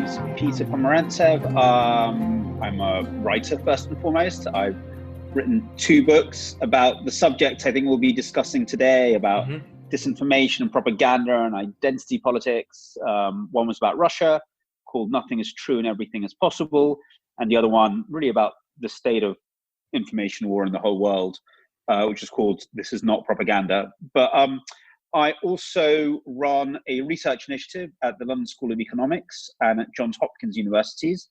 is Peter Pomerantsev. I'm a writer first and foremost. I've written 2 books about the subject I think we'll be discussing today, about disinformation and propaganda and identity politics. One was about Russia, called Nothing is True and Everything is Possible. And the other one really about the state of information war in the whole world, which is called This Is Not Propaganda. But I also run a research initiative at the London School of Economics and at Johns Hopkins Universities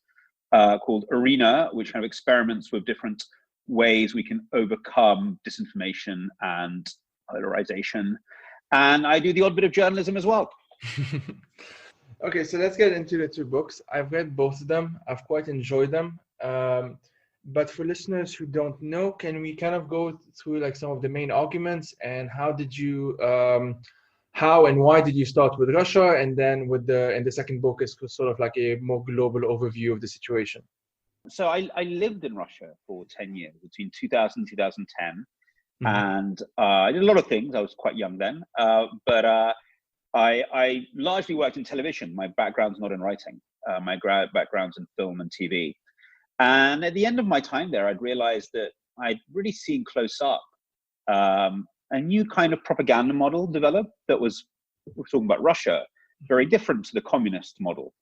called ARENA, which kind of experiments with different ways we can overcome disinformation and polarization. And I do the odd bit of journalism as well. Okay, so let's get into the 2 books. I've read both of them. I've quite enjoyed them. But for listeners who don't know, can we kind of go through like some of the main arguments and how and why did you start with Russia, and then with the second book is sort of like a more global overview of the situation? So I lived in Russia for 10 years, between 2000 and 2010. And I did a lot of things. I was quite young then, but I largely worked in television. My background's not in writing. My background's in film and TV. And at the end of my time there, I'd realized that I'd really seen close up a new kind of propaganda model develop that was, we're talking about Russia, very different to the communist model.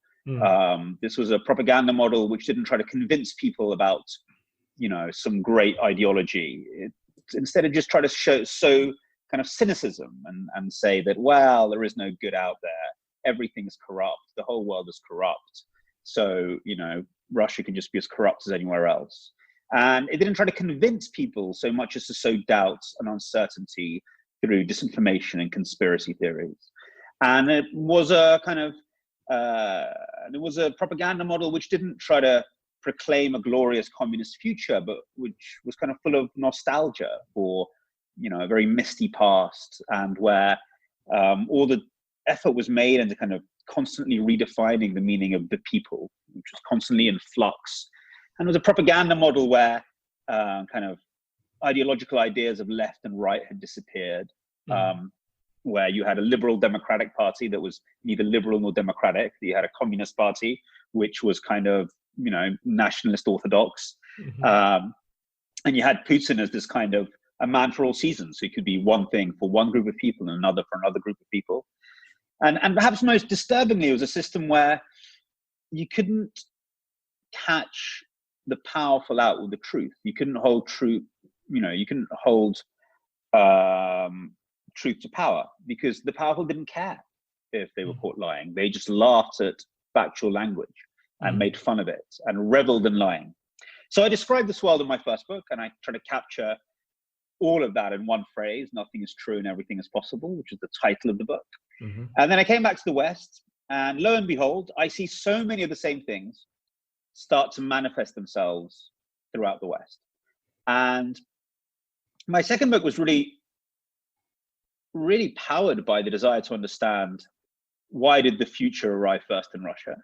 This was a propaganda model which didn't try to convince people about, some great ideology. Instead of just try to sow kind of cynicism and say that, well, there is no good out there. Everything is corrupt. The whole world is corrupt. So, Russia can just be as corrupt as anywhere else. And it didn't try to convince people so much as to sow doubts and uncertainty through disinformation and conspiracy theories. And it was a kind of, it was a propaganda model which didn't try to proclaim a glorious communist future, but which was kind of full of nostalgia for, a very misty past, and where all the effort was made into kind of constantly redefining the meaning of the people, which was constantly in flux. And it was a propaganda model where kind of ideological ideas of left and right had disappeared, where you had a liberal democratic party that was neither liberal nor democratic. You had a communist party, which was kind of, nationalist orthodox. And you had Putin as this kind of a man for all seasons. So he could be one thing for one group of people and another for another group of people. And perhaps most disturbingly, it was a system where you couldn't catch the powerful out with the truth. You couldn't hold truth, you couldn't hold truth to power, because the powerful didn't care if they were caught lying. They just laughed at factual language and made fun of it and reveled in lying. So I described this world in my first book, and I try to capture all of that in one phrase: nothing is true and everything is possible, which is the title of the book. And then I came back to the West, and lo and behold, I see so many of the same things start to manifest themselves throughout the West. And my second book was really powered by the desire to understand, why did the future arrive first in Russia?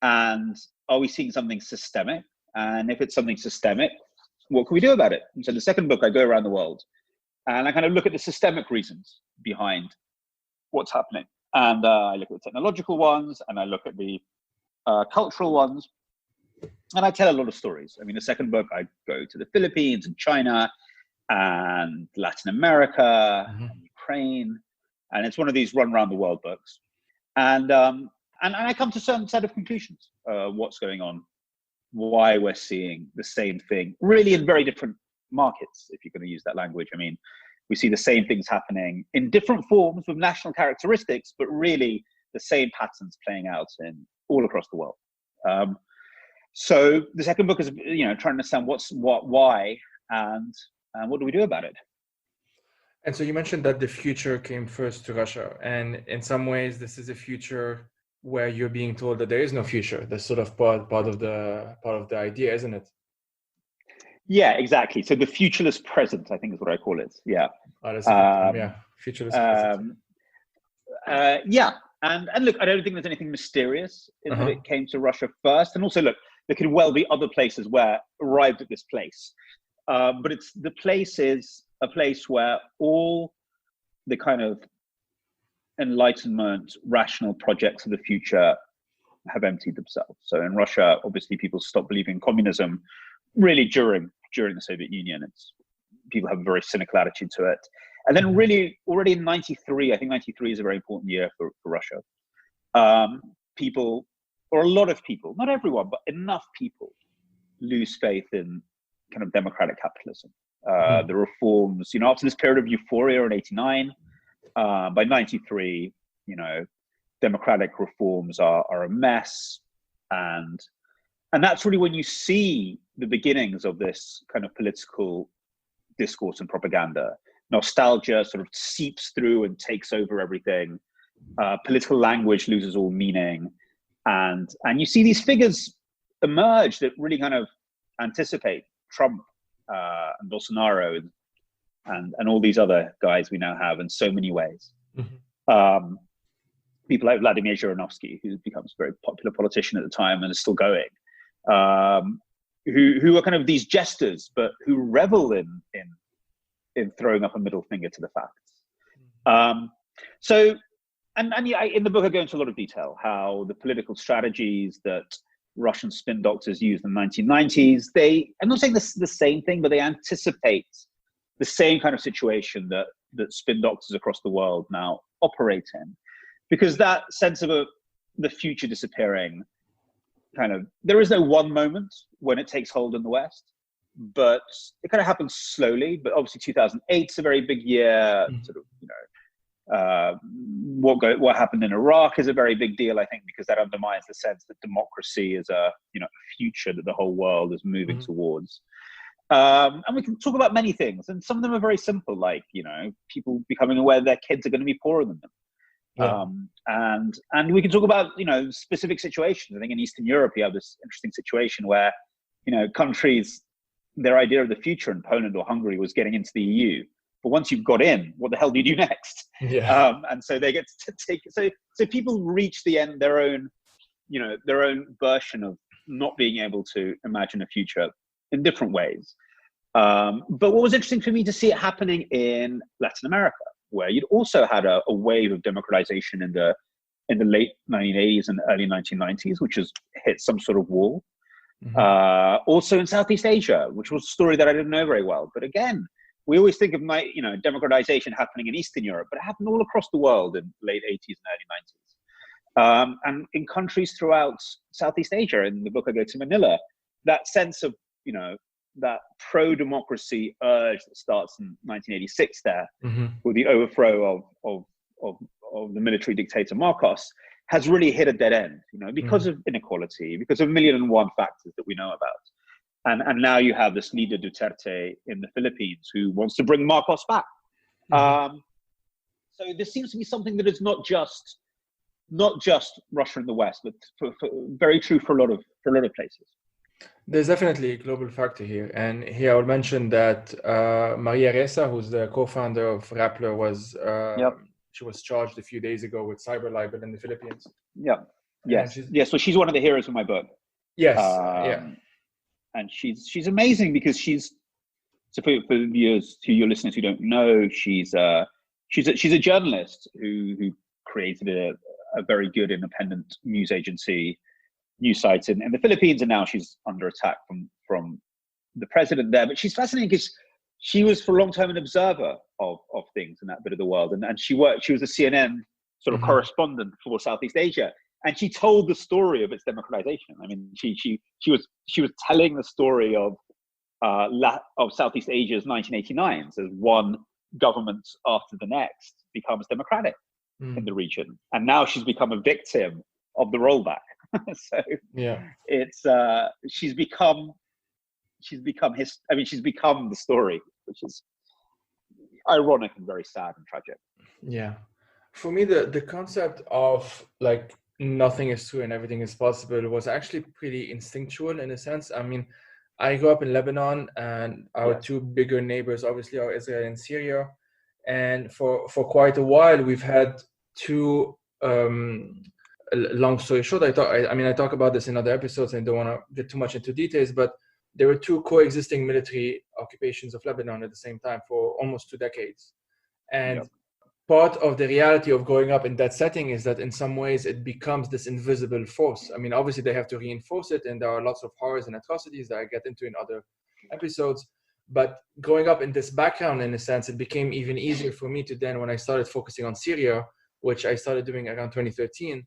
And are we seeing something systemic? And if it's something systemic, what can we do about it? And so the second book, I go around the world and I kind of look at the systemic reasons behind what's happening. And I look at the technological ones, and I look at the cultural ones, and I tell a lot of stories. I mean, the second book, I go to the Philippines and China and Latin America and Ukraine. And it's one of these run around the world books. And I come to a certain set of conclusions, what's going on, why we're seeing the same thing, really in very different markets, if you're going to use that language. I mean, we see the same things happening in different forms with national characteristics, but really the same patterns playing out in all across the world. So the second book is, trying to understand why, and what do we do about it? And so you mentioned that the future came first to Russia, and in some ways, this is a future where you're being told that there is no future. That's sort of part of the idea, isn't it? Yeah, exactly. So the futureless present, I think, is what I call it. Yeah. Oh, that's a good term. Yeah, futureless present. Yeah, and look, I don't think there's anything mysterious in that it came to Russia first. And also, look, there could well be other places where arrived at this place, but the place is a place where all the kind of Enlightenment, rational projects of the future have emptied themselves. So in Russia, obviously, people stopped believing in communism really during the Soviet Union. People have a very cynical attitude to it. And then really already in 93, I think 93 is a very important year for Russia. People, or a lot of people, not everyone, but enough people lose faith in kind of democratic capitalism. The reforms, after this period of euphoria in 89, by 93, democratic reforms are a mess. And that's really when you see the beginnings of this kind of political discourse and propaganda. Nostalgia sort of seeps through and takes over everything. Political language loses all meaning. And you see these figures emerge that really kind of anticipate Trump and Bolsonaro and all these other guys we now have in so many ways. People like Vladimir Zhirinovsky, who becomes a very popular politician at the time and is still going, who are kind of these jesters, but who revel in throwing up a middle finger to the facts. In the book, I go into a lot of detail how the political strategies that Russian spin doctors used in the 1990s, I'm not saying this is the same thing, but they anticipate the same kind of situation that spin doctors across the world now operate in. Because that sense of the future disappearing, there is no one moment when it takes hold in the West, but it kind of happens slowly. But obviously 2008 is a very big year. What happened in Iraq is a very big deal, I think, because that undermines the sense that democracy is a future that the whole world is moving towards. And we can talk about many things, and some of them are very simple, like people becoming aware their kids are going to be poorer than them. And we can talk about specific situations. I think in Eastern Europe you have this interesting situation where countries, their idea of the future in Poland or Hungary was getting into the EU. But once you've got in, what the hell do you do next? And so they get to take. So people reach the end, their own version of not being able to imagine a future in different ways. But what was interesting for me to see it happening in Latin America, where you'd also had a wave of democratization in the late 1980s and early 1990s, which has hit some sort of wall. Also in Southeast Asia, which was a story that I didn't know very well. But again, we always think of democratization happening in Eastern Europe, but it happened all across the world in late 80s and early 90s. And in countries throughout Southeast Asia, in the book I go to Manila, that sense of, that pro-democracy urge that starts in 1986 there with the overthrow of the military dictator Marcos has really hit a dead end, because of inequality, because of 1,000,001 factors that we know about. And now you have this leader Duterte in the Philippines who wants to bring Marcos back. So this seems to be something that is not just Russia and the West, but for very true for a lot of places. There's definitely a global factor here. And here I would mention that Maria Ressa, who's the co-founder of Rappler, she was charged a few days ago with cyber libel in the Philippines. So she's one of the heroes of my book. And she's amazing because for viewers, to your listeners who don't know, she's a journalist who created a very good independent news agency, news sites in the Philippines, and now she's under attack from the president there. But she's fascinating because she was for a long time an observer of things in that bit of the world, and she was a CNN sort of correspondent for Southeast Asia, and she told the story of its democratization. I mean, she was telling the story of Southeast Asia's 1989s as one government after the next becomes democratic in the region, and now she's become a victim of the rollback. So it's she's become the story, which is ironic and very sad and tragic. For me, the concept of like nothing is true and everything is possible was actually pretty instinctual in a sense. I mean, I grew up in Lebanon, and our two bigger neighbors obviously are Israel and Syria, and for quite a while we've had two long story short, I talk about this in other episodes and I don't want to get too much into details, but there were two coexisting military occupations of Lebanon at the same time for almost 2 decades. And part of the reality of growing up in that setting is that in some ways it becomes this invisible force. I mean, obviously they have to reinforce it, and there are lots of horrors and atrocities that I get into in other episodes. But growing up in this background, in a sense, it became even easier for me to then, when I started focusing on Syria, which I started doing around 2013,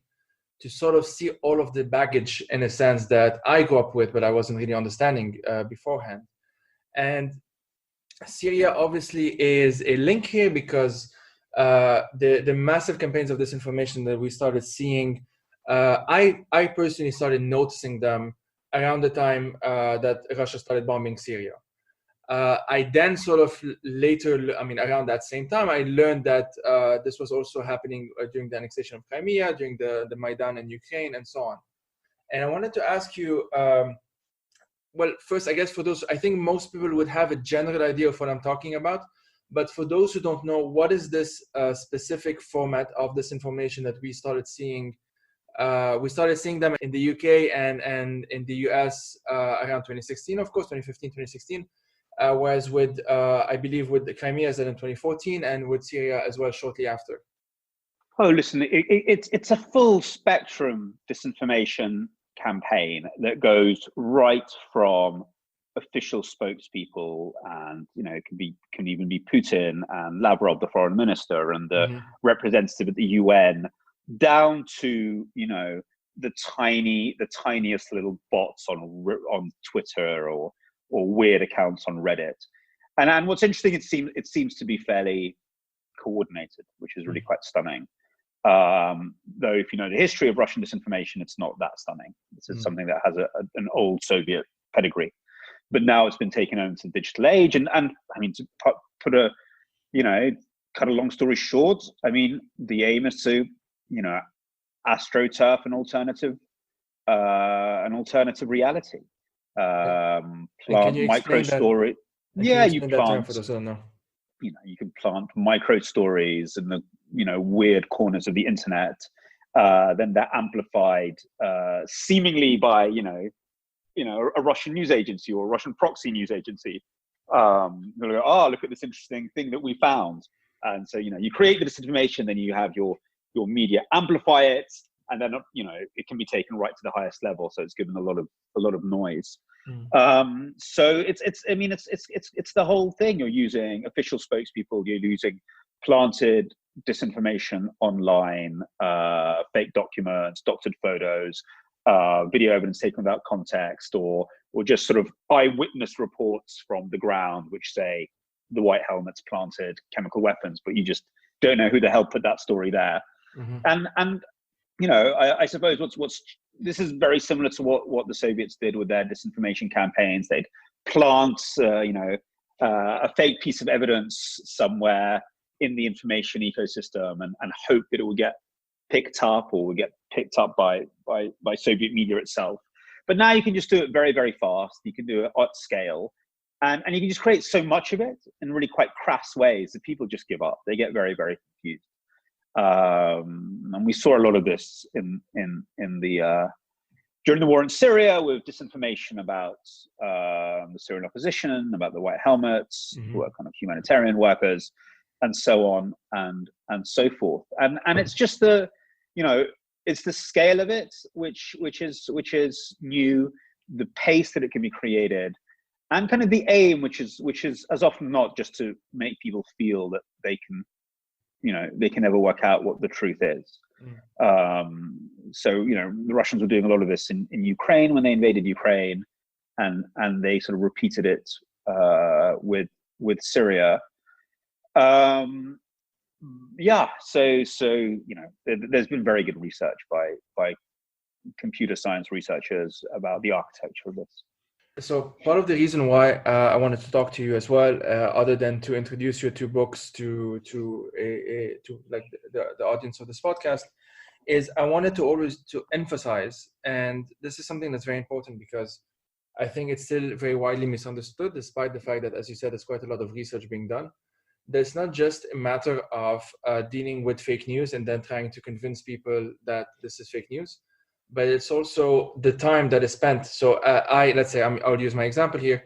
to sort of see all of the baggage, in a sense, that I grew up with, but I wasn't really understanding beforehand. And Syria obviously is a link here because the massive campaigns of disinformation that we started seeing, I personally started noticing them around the time that Russia started bombing Syria. I then sort of later, I mean, around that same time, I learned that this was also happening during the annexation of Crimea, during the Maidan in Ukraine, and so on. And I wanted to ask you, well, first, I guess for those, I think most people would have a general idea of what I'm talking about. But for those who don't know, what is this specific format of disinformation that we started seeing? We started seeing them in the UK and in the US around 2016, of course, 2015, 2016. Whereas with, I believe, with the Crimea is in 2014, and with Syria as well shortly after. Oh, listen, it's a full spectrum disinformation campaign that goes right from official spokespeople, and it can even be Putin and Lavrov, the foreign minister, and the representative at the UN, down to the tiniest little bots on Twitter or weird accounts on Reddit. And what's interesting, it seems to be fairly coordinated, which is really quite stunning. Though if you know the history of Russian disinformation, it's not that stunning. This is something that has an old Soviet pedigree, but now it's been taken over to the digital age. And I mean, to put a, cut a long story short, I mean, the aim is to, astroturf an alternative reality. Plant micro story. Yeah, you plant. You can plant micro stories in the weird corners of the internet. Then they're amplified, seemingly by a Russian news agency or a Russian proxy news agency. They'll go, oh, look at this interesting thing that we found. And so you create the disinformation, then you have your media amplify it, and then it can be taken right to the highest level. So it's given a lot of noise. So it's the whole thing. You're using official spokespeople, you're using planted disinformation online, fake documents, doctored photos, video evidence taken without context, or just sort of eyewitness reports from the ground which say the white helmets planted chemical weapons, but you just don't know who the hell put that story there. And I suppose what's this is very similar to what the Soviets did with their disinformation campaigns. They'd plant, a fake piece of evidence somewhere in the information ecosystem and hope that it will get picked up or will get picked up by Soviet media itself. But now you can just do it very, very fast. You can do it at scale, and you can just create so much of it in really quite crass ways that people just give up. They get very, very confused. And we saw a lot of this in the during the war in Syria, with disinformation about the Syrian opposition, about the white helmets, who are kind of humanitarian workers, and so on and so forth. And it's just it's the scale of it which is new, the pace that it can be created, and kind of the aim, which is as often not just to make people feel that they can never work out what the truth is. So the Russians were doing a lot of this in Ukraine when they invaded Ukraine, and they sort of repeated it with Syria. So there's been very good research by computer science researchers about the architecture of this. So part of the reason why I wanted to talk to you as well, other than to introduce your two books to like the audience of this podcast, is I wanted to always to emphasize, and this is something that's very important because I think it's still very widely misunderstood, despite the fact that, as you said, there's quite a lot of research being done. There's not just a matter of dealing with fake news and then trying to convince people that this is fake news, but it's also the time that is spent. So I'll use my example here.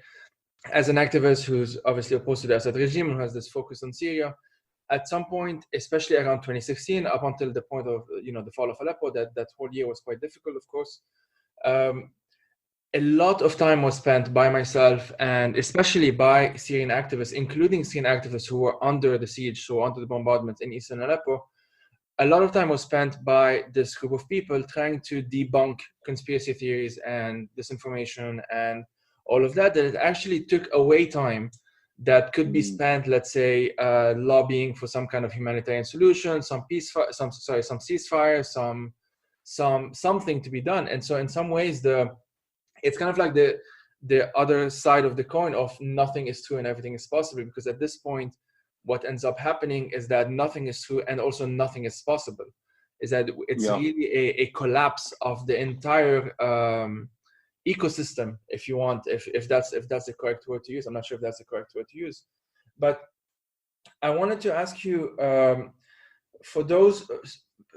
As an activist who's obviously opposed to the Assad regime, who has this focus on Syria, at some point, especially around 2016, up until the point of the fall of Aleppo, that whole year was quite difficult, of course. A lot of time was spent by myself and especially by Syrian activists, including Syrian activists who were under the siege, so under the bombardments in eastern Aleppo. A lot of time was spent by this group of people trying to debunk conspiracy theories and disinformation and all of that. That it actually took away time that could be spent, let's say, lobbying for some kind of humanitarian solution, some ceasefire, something to be done. And so, in some ways, it's kind of like the other side of the coin of nothing is true and everything is possible, because at this point, what ends up happening is that nothing is true and also nothing is possible. Is that it's really a collapse of the entire ecosystem, if you want, if that's the correct word to use. I'm not sure if that's the correct word to use, but I wanted to ask you, for those,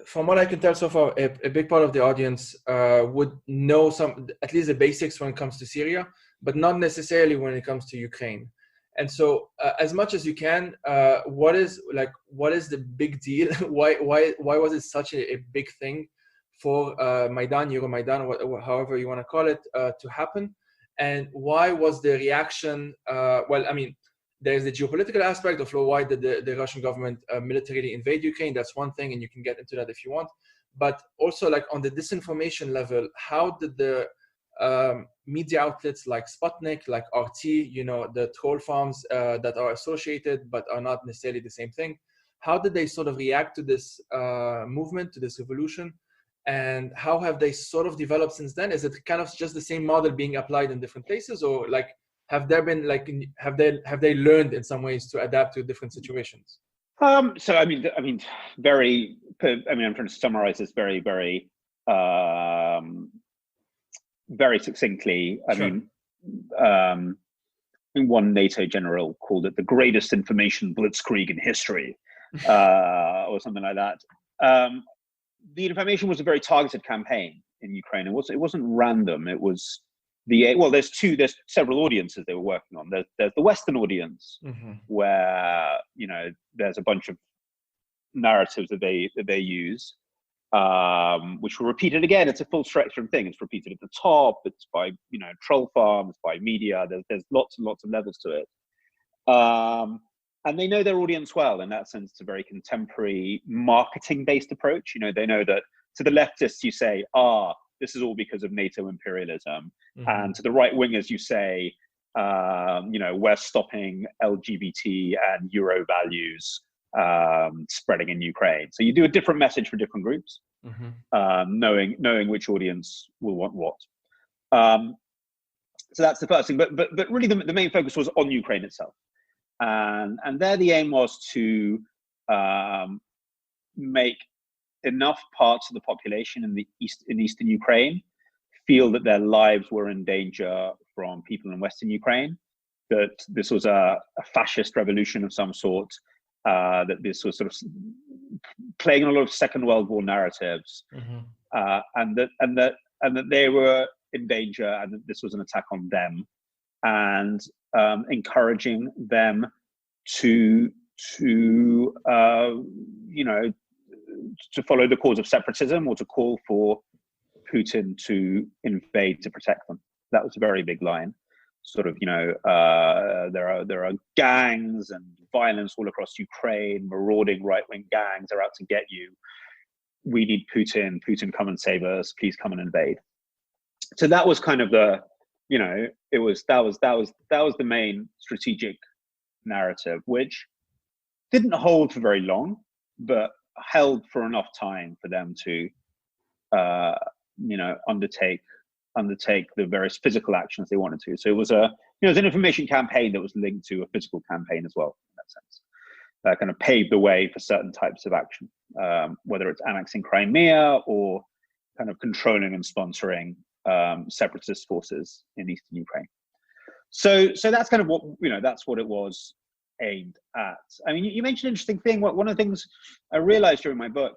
from what I can tell so far, a big part of the audience would know at least the basics when it comes to Syria, but not necessarily when it comes to Ukraine. And so, as much as you can, what is the big deal? Why was it such a big thing for Maidan, Euromaidan, however you want to call it, to happen? And why was the reaction? Well, I mean, there's the geopolitical aspect of why did the Russian government militarily invade Ukraine. That's one thing, and you can get into that if you want. But also, like on the disinformation level, how did the media outlets like Sputnik, like RT, the troll farms that are associated but are not necessarily the same thing, how did they sort of react to this movement, to this revolution? And how have they sort of developed since then? Is it kind of just the same model being applied in different places, or like have they learned in some ways to adapt to different situations? So I mean, I'm trying to summarize this very, very, very succinctly. I mean, one NATO general called it the greatest information blitzkrieg in history, or something like that. The information was a very targeted campaign in Ukraine. It wasn't random. It was there's several audiences they were working on. There's the Western audience, where there's a bunch of narratives that they use, which were repeated again. It's a full spectrum thing. It's repeated at the top. It's by troll farms, by media. There's lots and lots of levels to it, and they know their audience well. In that sense, it's a very contemporary marketing-based approach. They know that to the leftists you say, this is all because of NATO imperialism. And to the right wingers, you say, we're stopping LGBT and Euro values spreading in Ukraine. So you do a different message for different groups, knowing which audience will want what. So that's the first thing. But really, the main focus was on Ukraine itself, and there the aim was to make enough parts of the population in eastern Ukraine feel that their lives were in danger from people in Western Ukraine, that this was a fascist revolution of some sort, that this was sort of playing on a lot of Second World War narratives, and that they were in danger, and that this was an attack on them, and encouraging them to follow the cause of separatism, or to call for Putin to invade to protect them. That was a very big line. Sort of, there are gangs and violence all across Ukraine, marauding right-wing gangs are out to get you. We need Putin. Putin, come and save us. Please come and invade. So that was kind of that was the main strategic narrative, which didn't hold for very long, but held for enough time for them to undertake the various physical actions they wanted to. So it was an information campaign that was linked to a physical campaign as well, in that sense. That kind of paved the way for certain types of action, whether it's annexing Crimea or kind of controlling and sponsoring separatist forces in eastern Ukraine. So that's kind of what that's what it was aimed at. I mean, you mentioned an interesting thing. One of the things I realized during my book,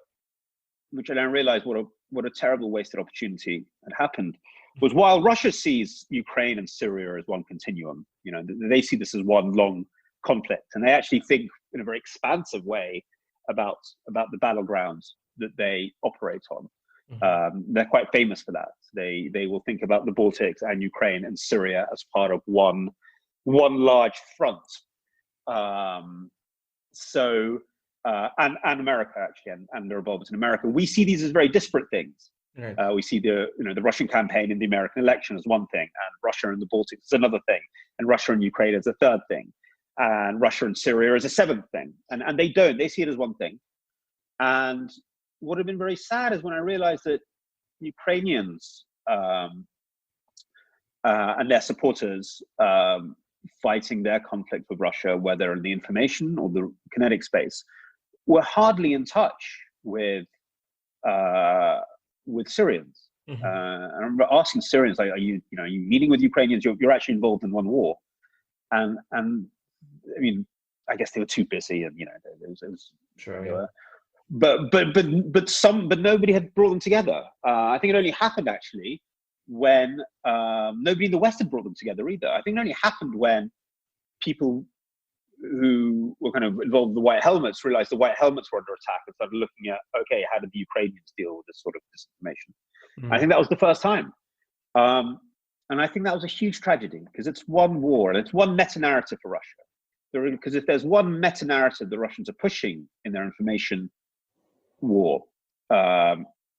which I then realized what a terrible wasted opportunity had happened, was while Russia sees Ukraine and Syria as one continuum, they see this as one long conflict, and they actually think in a very expansive way about the battlegrounds that they operate on. They're quite famous for that. They will think about the Baltics and Ukraine and Syria as part of one large front. And America actually, and their involvement in America. We see these as very disparate things. Right. We see the Russian campaign in the American election as one thing, and Russia and the Baltics is another thing, and Russia and Ukraine is a third thing, and Russia and Syria is a seventh thing. And they see it as one thing. And what had been very sad is when I realized that Ukrainians and their supporters fighting their conflict with Russia, whether in the information or the kinetic space, were hardly in touch with Syrians. I remember asking Syrians, like, are you meeting with Ukrainians? You're actually involved in one war, and I mean, I guess they were too busy, and it was sure. Yeah. But nobody had brought them together. I think it only happened actually when nobody in the West had brought them together either. I think it only happened when people who were kind of involved in the White Helmets realized the White Helmets were under attack and started looking at, okay, how did the Ukrainians deal with this sort of disinformation? I think that was the first time. And I think that was a huge tragedy because it's one war and it's one meta-narrative for Russia. Because if there's one meta-narrative the Russians are pushing in their information war,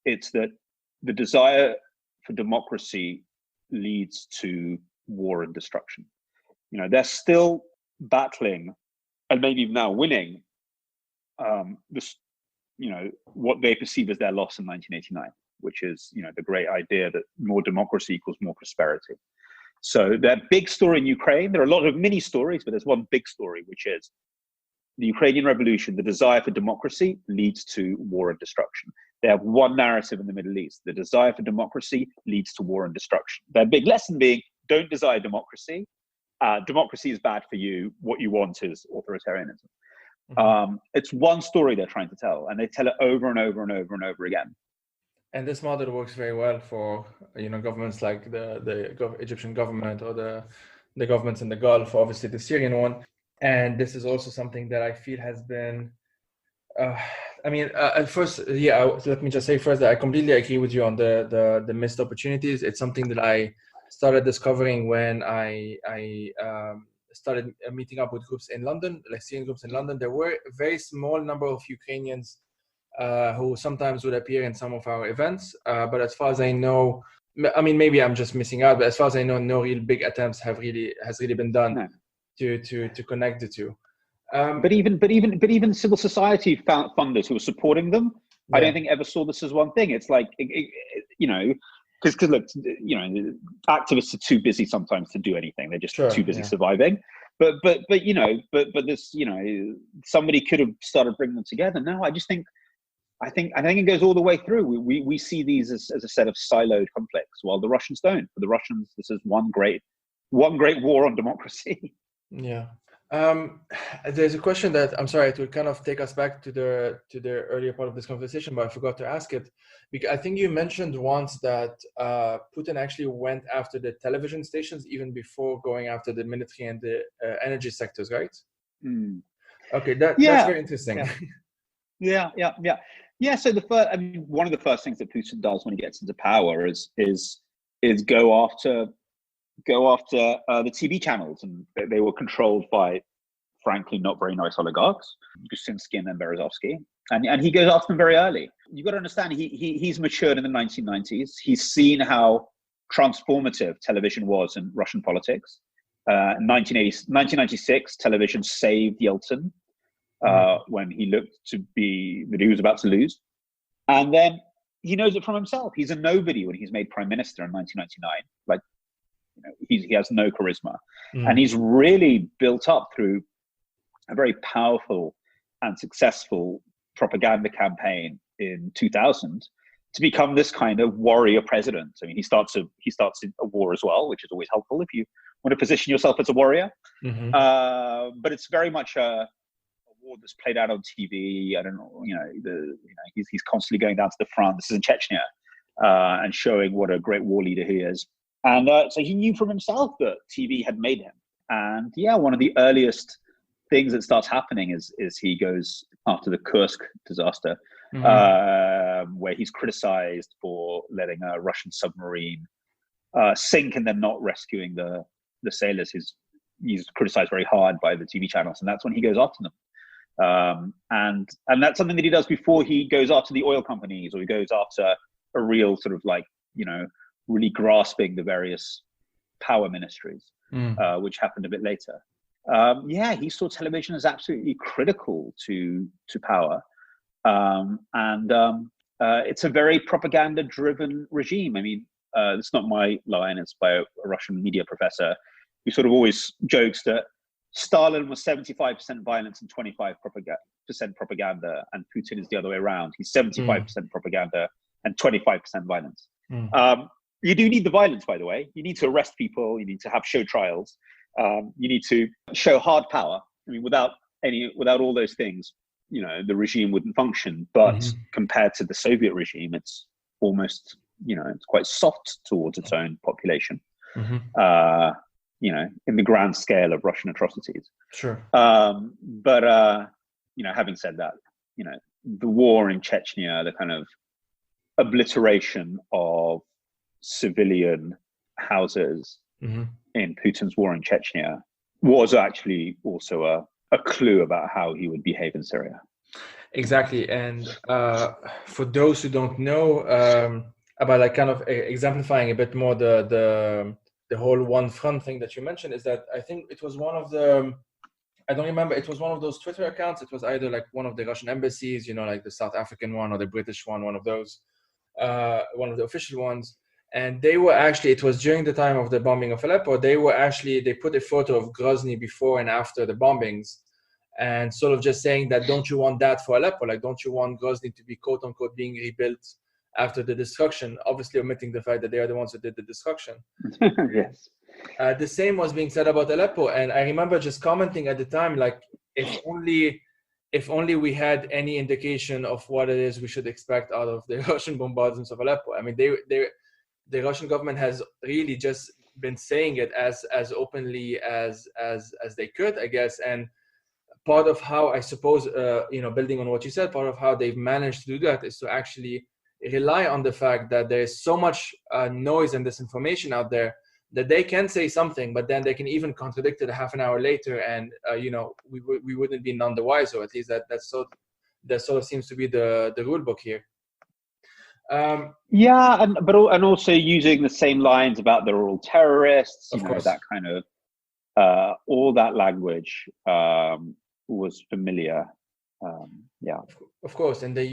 it's that the desire for democracy leads to war and destruction. They're still battling and maybe now winning what they perceive as their loss in 1989, which is the great idea that more democracy equals more prosperity. So their big story in Ukraine, there are a lot of mini stories, but there's one big story, which is the Ukrainian revolution. The desire for democracy leads to war and destruction. They have one narrative in the Middle East: the desire for democracy leads to war and destruction. Their big lesson being, don't desire democracy. Democracy is bad for you. What you want is authoritarianism. It's one story they're trying to tell, and they tell it over and over and over and over again. And this model works very well for governments like the Egyptian government or the governments in the Gulf, obviously the Syrian one. And this is also something that I feel has been. At first, let me just say first that I completely agree with you on the missed opportunities. It's something that I started discovering when I started meeting up with groups in London, like Syrian groups in London. There were a very small number of Ukrainians who sometimes would appear in some of our events. But as far as I know, maybe I'm just missing out, but as far as I know, no real big attempts has really been done to connect the two. But even civil society funders who were supporting them, I don't think ever saw this as one thing. It's like, because look, activists are too busy sometimes to do anything. They're just too busy surviving. But this, somebody could have started bringing them together. No, I think it goes all the way through. We see these as a set of siloed conflicts, while the Russians don't. For the Russians, this is one great war on democracy. Yeah. There's a question that, I'm sorry, it will kind of take us back to the earlier part of this conversation, but I forgot to ask it. Because I think you mentioned once that Putin actually went after the television stations even before going after the military and the energy sectors, right? Okay, that's very interesting. Yeah. So one of the first things that Putin does when he gets into power is go after the TV channels, and they were controlled by, frankly, not very nice oligarchs, Gusinsky and then Berezovsky, and he goes after them very early. You've got to understand, he's matured in the 1990s. He's seen how transformative television was in Russian politics. In 1996, television saved Yeltsin when he looked that he was about to lose, and then he knows it from himself. He's a nobody when he's made prime minister in 1999. Like, he has no charisma, and he's really built up through a very powerful and successful propaganda campaign in 2000 to become this kind of warrior president. I mean, he starts a war as well, which is always helpful if you want to position yourself as a warrior. But it's very much a war that's played out on TV. I don't know, he's constantly going down to the front. This is in Chechnya, and showing what a great war leader he is. And so he knew from himself that TV had made him. And one of the earliest things that starts happening is he goes after the Kursk disaster, where he's criticized for letting a Russian submarine sink and then not rescuing the sailors. He's criticized very hard by the TV channels, and that's when he goes after them. And that's something that he does before he goes after the oil companies, or he goes after a real sort of like, really grasping the various power ministries, which happened a bit later. He saw television as absolutely critical to power. It's a very propaganda-driven regime. I mean, it's not my line, it's by a Russian media professor who sort of always jokes that Stalin was 75% violence and 25% propaganda, and Putin is the other way around. He's 75% propaganda and 25% violence. You do need the violence, by the way. You need to arrest people. You need to have show trials. You need to show hard power. I mean, without all those things, the regime wouldn't function. But compared to the Soviet regime, it's almost, it's quite soft towards its own population. In the grand scale of Russian atrocities. Sure. But having said that, the war in Chechnya, the kind of obliteration of civilian houses in Putin's war in Chechnya was actually also a clue about how he would behave in Syria. Exactly. And for those who don't know, about like kind of exemplifying a bit more the whole one front thing that you mentioned, is that I think it was one of the, I don't remember, it was one of those Twitter accounts. It was either like one of the Russian embassies, like the South African one or the British one of those, one of the official ones. And they were actually, it was during the time of the bombing of Aleppo, they put a photo of Grozny before and after the bombings, and sort of just saying that, don't you want that for Aleppo? Like, don't you want Grozny to be quote unquote being rebuilt after the destruction, obviously omitting the fact that they are the ones who did the destruction. Yes. The same was being said about Aleppo. And I remember just commenting at the time, like, if only we had any indication of what it is we should expect out of the Russian bombardments of Aleppo. I mean, the Russian government has really just been saying it as openly as they could, I guess. And part of how, I suppose, building on what you said, part of how they've managed to do that is to actually rely on the fact that there's so much noise and disinformation out there that they can say something, but then they can even contradict it a half an hour later, and we wouldn't be none the wiser. At least that sort of seems to be the rule book here. And also using the same lines about they're all terrorists, that kind of all that language was familiar. Of course, and they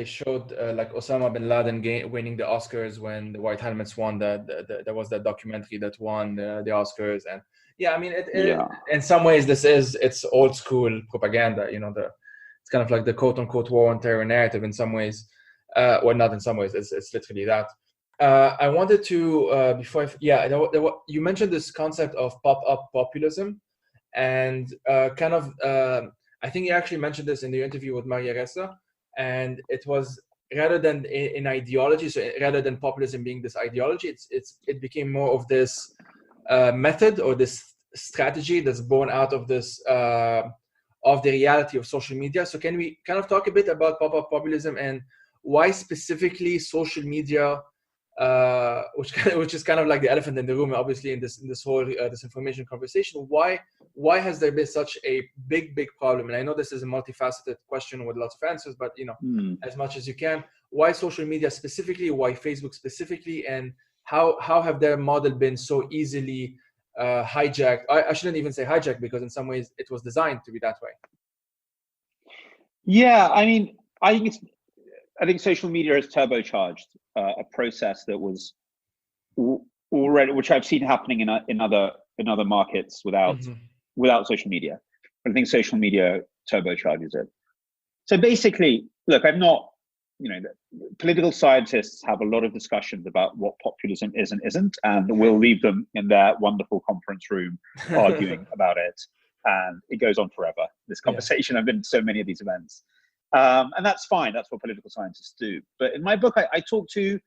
showed like Osama bin Laden winning the Oscars when the White Helmets won. There was that documentary that won the Oscars, and I mean, in some ways it's old school propaganda. It's kind of like the quote unquote war on terror narrative in some ways. Well, not in some ways. It's literally that. I wanted to you mentioned this concept of pop-up populism, and I think you actually mentioned this in the interview with Maria Ressa, and it was rather than an ideology, so rather than populism being this ideology, it became more of this method or this strategy that's born out of this of the reality of social media. So can we kind of talk a bit about pop-up populism and why specifically social media, which is kind of like the elephant in the room, obviously, in this whole disinformation conversation. Why has there been such a big problem? And I know this is a multifaceted question with lots of answers, but as much as you can, why social media specifically? Why Facebook specifically? And how have their model been so easily hijacked? I shouldn't even say hijacked, because in some ways it was designed to be that way. Yeah, I mean, I think social media has turbocharged a process that was already, which I've seen happening in other markets without social media. But I think social media turbocharges it. So basically, look, I'm not, political scientists have a lot of discussions about what populism is and isn't, and we'll leave them in their wonderful conference room arguing about it. And it goes on forever, this conversation. I've been to so many of these events. And that's fine. That's what political scientists do. But in my book, I talk to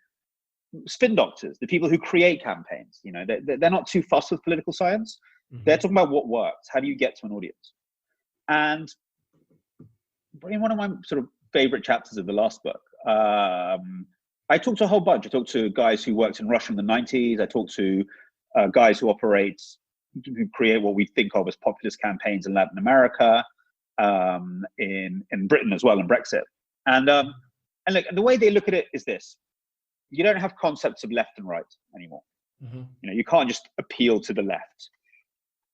spin doctors, the people who create campaigns. They're not too fussed with political science. They're talking about what works. How do you get to an audience? And in one of my sort of favorite chapters of the last book, I talked to a whole bunch. I talked to guys who worked in Russia in the 90s. I talked to guys who create what we think of as populist campaigns in Latin America, in Britain as well, in Brexit. And look, the way they look at it is this: you don't have concepts of left and right anymore. You can't just appeal to the left.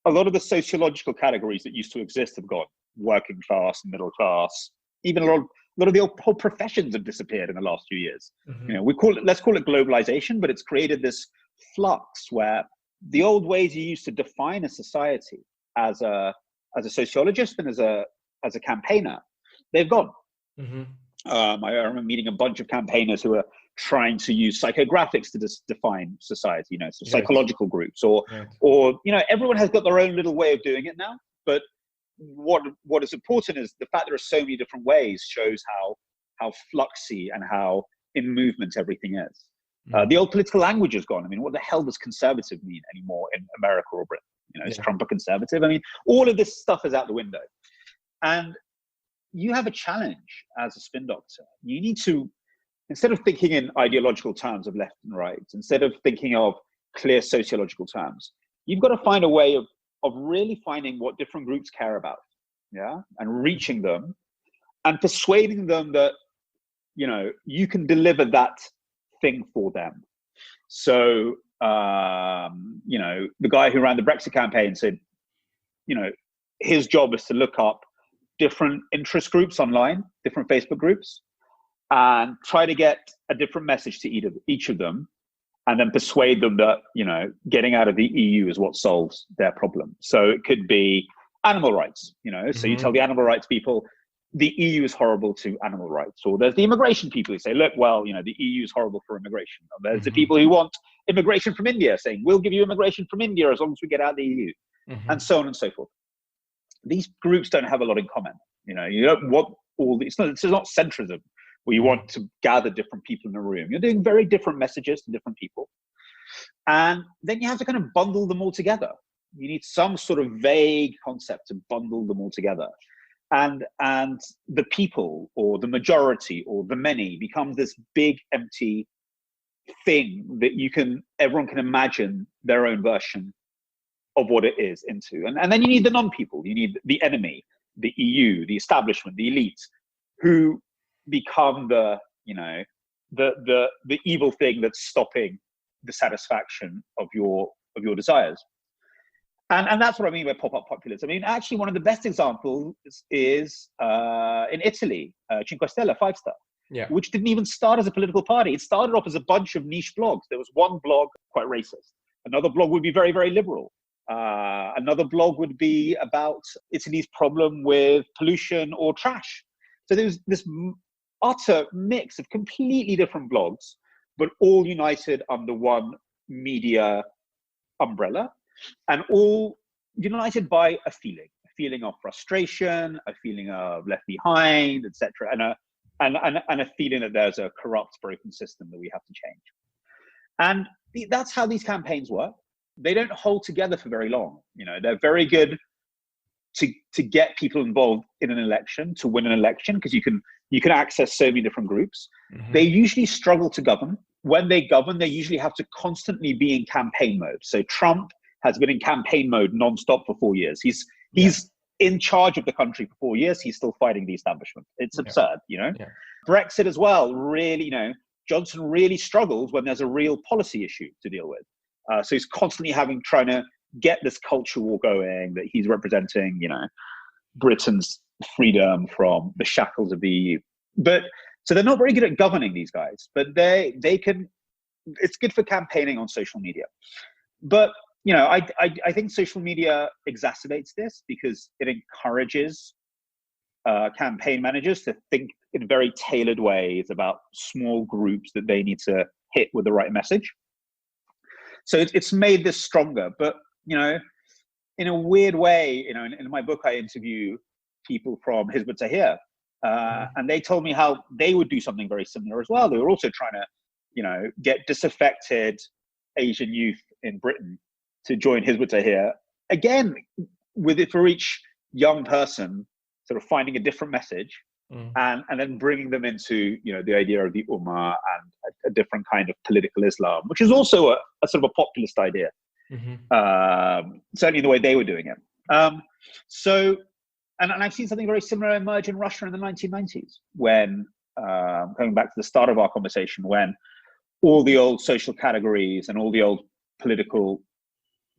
A lot of the sociological categories that used to exist have gone. Working class, middle class, even a lot of the whole professions have disappeared in the last few years. Let's call it globalization, but it's created this flux where the old ways you used to define a society as a sociologist and as a campaigner, they've gone. I remember meeting a bunch of campaigners who are trying to use psychographics to define society, so psychological groups, or everyone has got their own little way of doing it now. But what is important is the fact there are so many different ways shows how fluxy and how in movement everything is. The old political language is gone. I mean, what the hell does conservative mean anymore in America or Britain? Is Trump a conservative? I mean, all of this stuff is out the window. And you have a challenge as a spin doctor. You need to, instead of thinking in ideological terms of left and right, instead of thinking of clear sociological terms, you've got to find a way of really finding what different groups care about, and reaching them and persuading them that, you can deliver that thing for them. So, the guy who ran the Brexit campaign said, his job is to look up different interest groups online, different Facebook groups, and try to get a different message to each of them, and then persuade them that, getting out of the EU is what solves their problem. So it could be animal rights, so you tell the animal rights people, the EU is horrible to animal rights. Or there's the immigration people who say, look, well, the EU is horrible for immigration. Or there's the people who want immigration from India saying, we'll give you immigration from India as long as we get out of the EU, and so on and so forth. These groups don't have a lot in common. You don't want all these, it's not centrism, where you want to gather different people in a room. You're doing very different messages to different people. And then you have to kind of bundle them all together. You need some sort of vague concept to bundle them all together. And the people, or the majority, or the many becomes this big empty thing that everyone can imagine their own version of what it is into. And then you need the non-people. You need the enemy, the EU, the establishment, the elites, who become the evil thing that's stopping the satisfaction of your desires. And that's what I mean by pop-up populism. I mean, actually, one of the best examples is in Italy, Cinque Stelle, 5 Star, which didn't even start as a political party. It started off as a bunch of niche blogs. There was one blog quite racist. Another blog would be very, very liberal. Another blog would be about Italy's problem with pollution or trash. So there was this utter mix of completely different blogs, but all united under one media umbrella, and all united by a feeling of frustration, a feeling of left behind, etc., and a feeling that there's a corrupt, broken system that we have to change. And that's how these campaigns work. They don't hold together for very long. They're very good to get people involved in an election, to win an election, because you can access so many different groups. They usually struggle to govern. When they govern, they usually have to constantly be in campaign mode. So Trump has been in campaign mode nonstop for 4 years. He's in charge of the country for 4 years. He's still fighting the establishment. It's absurd, Brexit as well, really, Johnson really struggles when there's a real policy issue to deal with. So he's constantly trying to get this culture war going, that he's representing, Britain's freedom from the shackles of the EU. But so they're not very good at governing, these guys, but they can. It's good for campaigning on social media. But I think social media exacerbates this because it encourages campaign managers to think in very tailored ways about small groups that they need to hit with the right message. So it's made this stronger. But, in a weird way, in my book, I interview people from Hizb ut-Tahrir, and they told me how they would do something very similar as well. They were also trying to, get disaffected Asian youth in Britain to join Hizb ut-Tahrir again, with it for each young person, sort of finding a different message and then bringing them into, the idea of the Ummah and a different kind of political Islam, which is also a sort of a populist idea. Certainly the way they were doing it. And I've seen something very similar emerge in Russia in the 1990s, when, going back to the start of our conversation, when all the old social categories and all the old political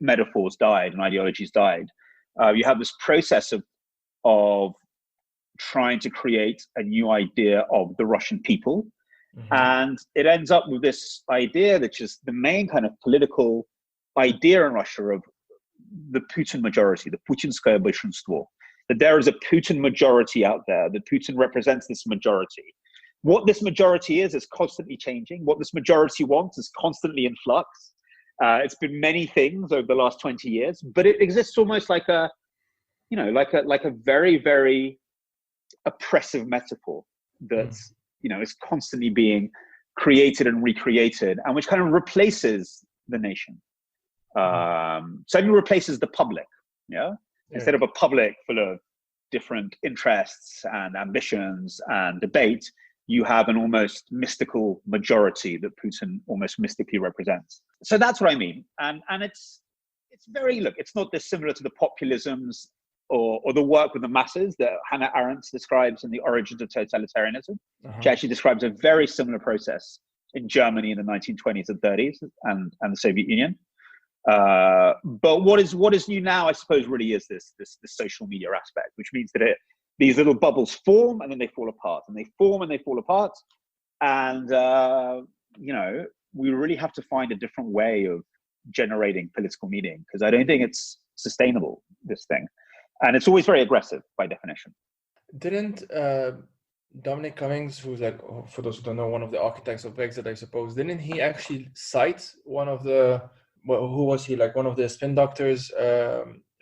metaphors died and ideologies died. You have this process of trying to create a new idea of the Russian people. And it ends up with this idea that is the main kind of political idea in Russia of the Putin majority, the Putinskaya большинство, that there is a Putin majority out there, that Putin represents this majority. What this majority is constantly changing. What this majority wants is constantly in flux. It's been many things over the last 20 years, but it exists almost like a very, very oppressive metaphor that's, is constantly being created and recreated, and which kind of replaces the nation. Certainly replaces the public, instead of a public full of different interests and ambitions and debate, you have an almost mystical majority that Putin almost mystically represents. So that's what I mean. And it's very, it's not dissimilar to the populisms or the work with the masses that Hannah Arendt describes in The Origins of Totalitarianism. She actually describes a very similar process in Germany in the 1920s and 30s and the Soviet Union. But what is new now, I suppose, really is this social media aspect, which means that these little bubbles form and then they fall apart, and they form and they fall apart. And, we really have to find a different way of generating political meaning, because I don't think it's sustainable, this thing. And it's always very aggressive by definition. Didn't Dominic Cummings, who's for those who don't know, one of the architects of Brexit, I suppose, didn't he actually cite one of the, who was he, one of the spin doctors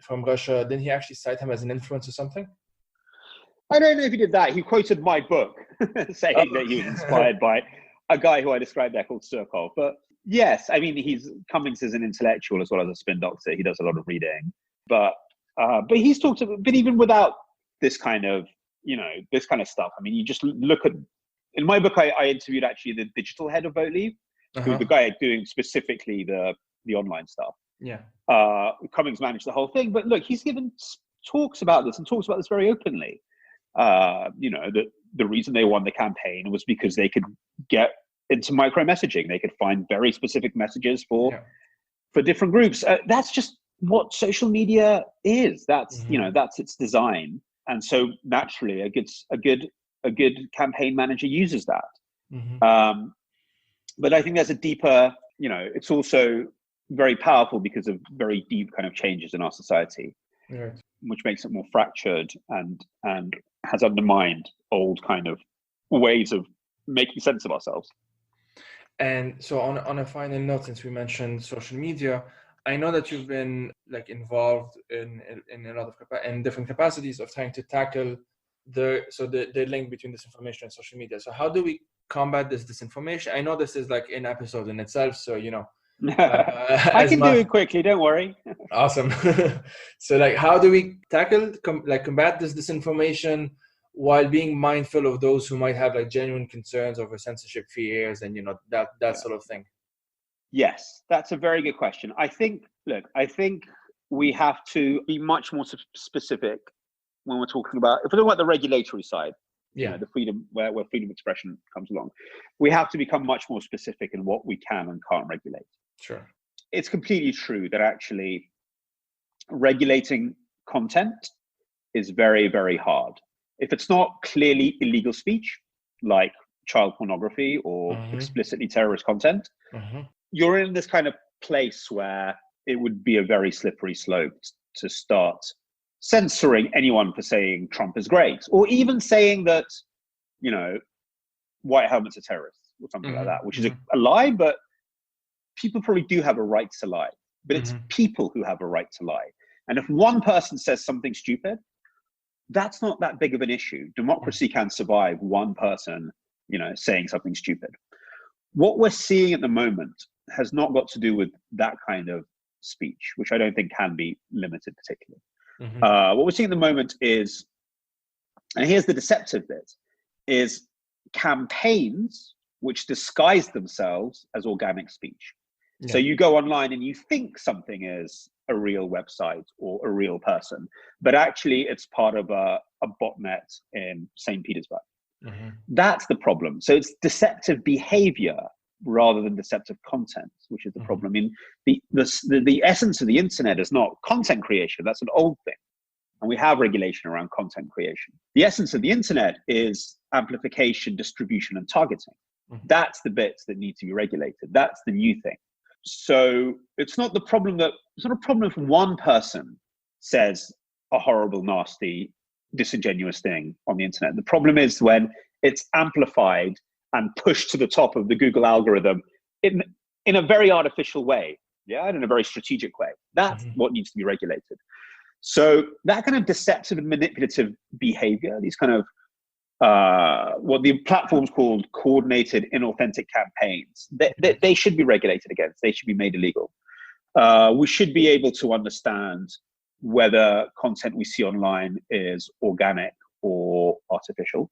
from Russia? Didn't he actually cite him as an influence or something? I don't know if he did that. He quoted my book saying that he was inspired by a guy who I described there called Surkov. But yes, I mean, Cummings is an intellectual as well as a spin doctor. He does a lot of reading, but he's talked about, but even without this kind of, this kind of stuff, I mean, you just look at, in my book, I interviewed actually the digital head of Vote Leave, who's the guy doing specifically the online stuff. Yeah. Cummings managed the whole thing, but look, he's given talks about this very openly. That the reason they won the campaign was because they could get into micro messaging. They could find very specific messages for different groups. That's just what social media is. That's that's its design, and so naturally, a good campaign manager uses that. But I think there's a deeper, it's also very powerful because of very deep kind of changes in our society, which makes it more fractured and has undermined old kind of ways of making sense of ourselves. And so on a final note, since we mentioned social media, I know that you've been involved in a lot of in different capacities of trying to tackle the link between disinformation and social media. So how do we combat this disinformation? I know this is an episode in itself, so I can do it quickly, don't worry. Awesome. So how do we tackle combat this disinformation while being mindful of those who might have genuine concerns over censorship fears and that sort of thing? Yes, that's a very good question. I think we have to be much more specific when we're talking about, if we're talking about the regulatory side, the freedom, where freedom of expression comes along, we have to become much more specific in what we can and can't regulate. Sure. It's completely true that actually regulating content is very, very hard. If it's not clearly illegal speech, like child pornography or explicitly terrorist content, you're in this kind of place where it would be a very slippery slope to start censoring anyone for saying Trump is great, or even saying that, white helmets are terrorists or something like that, which is a lie, but people probably do have a right to lie. But it's people who have a right to lie. And if one person says something stupid, that's not that big of an issue. Democracy can survive one person, saying something stupid. What we're seeing at the moment has not got to do with that kind of speech, which I don't think can be limited particularly. Mm-hmm. What we're seeing at the moment is, and here's the deceptive bit, is campaigns which disguise themselves as organic speech. So you go online and you think something is a real website or a real person, but actually it's part of a botnet in St. Petersburg. Mm-hmm. That's the problem. So it's deceptive behavior rather than deceptive content, which is the problem. I mean, the essence of the internet is not content creation. That's an old thing. And we have regulation around content creation. The essence of the internet is amplification, distribution, and targeting. That's the bits that need to be regulated. That's the new thing. So it's not a problem if one person says a horrible, nasty, disingenuous thing on the internet. The problem is when it's amplified and pushed to the top of the Google algorithm in a very artificial way, and in a very strategic way. That's what needs to be regulated. So that kind of deceptive and manipulative behavior, these kind of what the platforms called coordinated inauthentic campaigns, they should be regulated against. They should be made illegal. We should be able to understand whether content we see online is organic or artificial.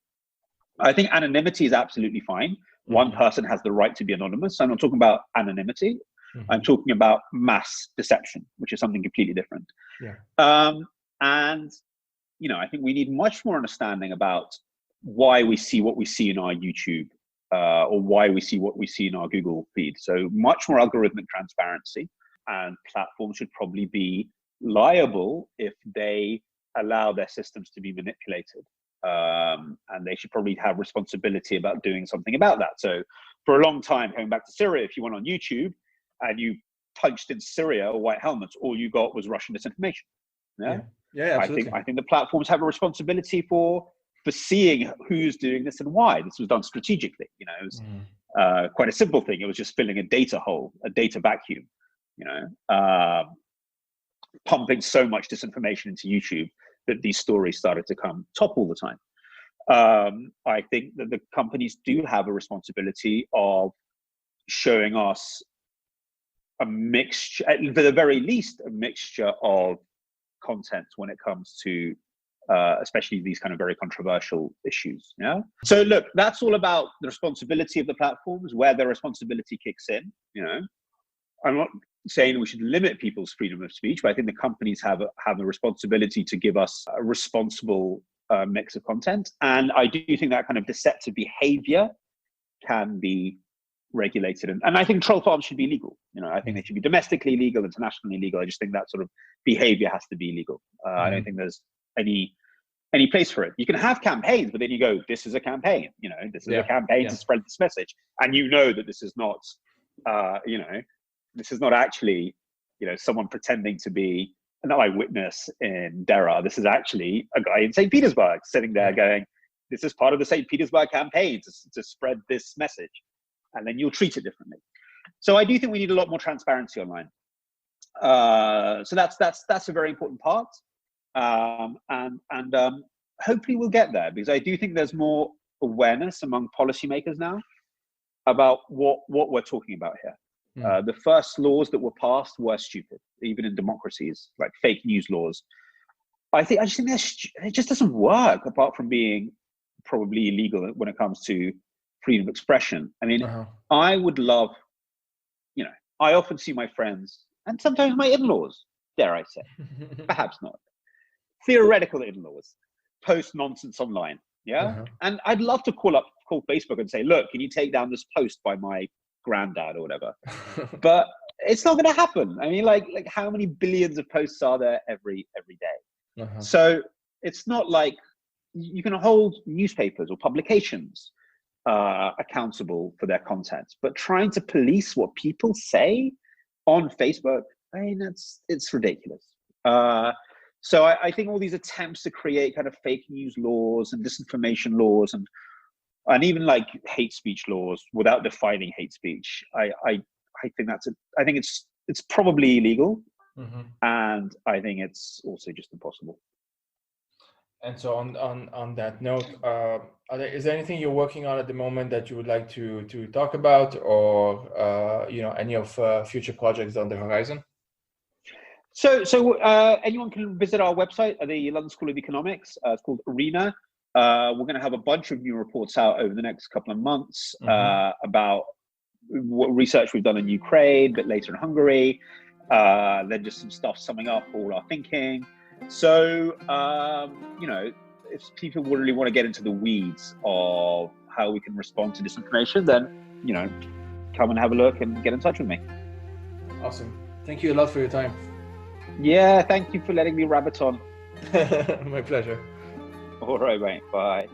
I think anonymity is absolutely fine. One person has the right to be anonymous. I'm not talking about anonymity. I'm talking about mass deception, which is something completely different. And, I think we need much more understanding about why we see what we see in our YouTube or why we see what we see in our Google feed. So much more algorithmic transparency, and platforms should probably be liable if they allow their systems to be manipulated. And they should probably have responsibility about doing something about that. So for a long time, going back to Syria, if you went on YouTube and you punched in Syria or white helmets, all you got was Russian disinformation. Absolutely. I think the platforms have a responsibility for seeing who's doing this and why. This was done strategically. It was quite a simple thing. It was just filling a data hole, a data vacuum. Pumping so much disinformation into YouTube that these stories started to come top all the time. I think that the companies do have a responsibility of showing us a mixture, at the very least, a mixture of content when it comes to especially these kind of very controversial issues. So look, that's all about the responsibility of the platforms, where their responsibility kicks in. I'm not saying we should limit people's freedom of speech, but I think the companies have a responsibility to give us a responsible mix of content. And I do think that kind of deceptive behavior can be regulated. And I think troll farms should be legal. I think they should be domestically legal, internationally legal. I just think that sort of behavior has to be legal. I don't think there's any place for it. You can have campaigns, but then you go, this is a campaign. This is a campaign to spread this message. And that this is not, this is not actually, someone pretending to to an eyewitness in Dera. This is actually a guy in St. Petersburg sitting there going, this is part of the St. Petersburg campaign to spread this message. And then you'll treat it differently. So I do think we need a lot more transparency online. So that's a very important part. And hopefully we'll get there, because I do think there's more awareness among policymakers now about what we're talking about here. The first laws that were passed were stupid, even in democracies, like fake news laws. I just think it just doesn't work, apart from being probably illegal when it comes to freedom of expression. I mean, I would love, I often see my friends and sometimes my in-laws, dare I say, perhaps not, theoretical in-laws, post nonsense online. And I'd love to call Facebook and say, look, can you take down this post by my granddad or whatever? But it's not going to happen. I mean, like how many billions of posts are there every day? So it's not like you can hold newspapers or publications accountable for their content, but trying to police what people say on Facebook, I mean, it's ridiculous. So I think all these attempts to create kind of fake news laws and disinformation laws and even like hate speech laws without defining hate speech, I think I think it's probably illegal, and I think it's also just impossible. And so on that note, is there anything you're working on at the moment that you would like to talk about, or any of future projects on the horizon? Anyone can visit our website at the London School of Economics. It's called Arena. We're going to have a bunch of new reports out over the next couple of months about what research we've done in Ukraine, a bit later in Hungary. Then just some stuff summing up all our thinking. So, if people really want to get into the weeds of how we can respond to disinformation, then, come and have a look and get in touch with me. Awesome. Thank you a lot for your time. Yeah, thank you for letting me rabbit on. My pleasure. All right, mate. Bye.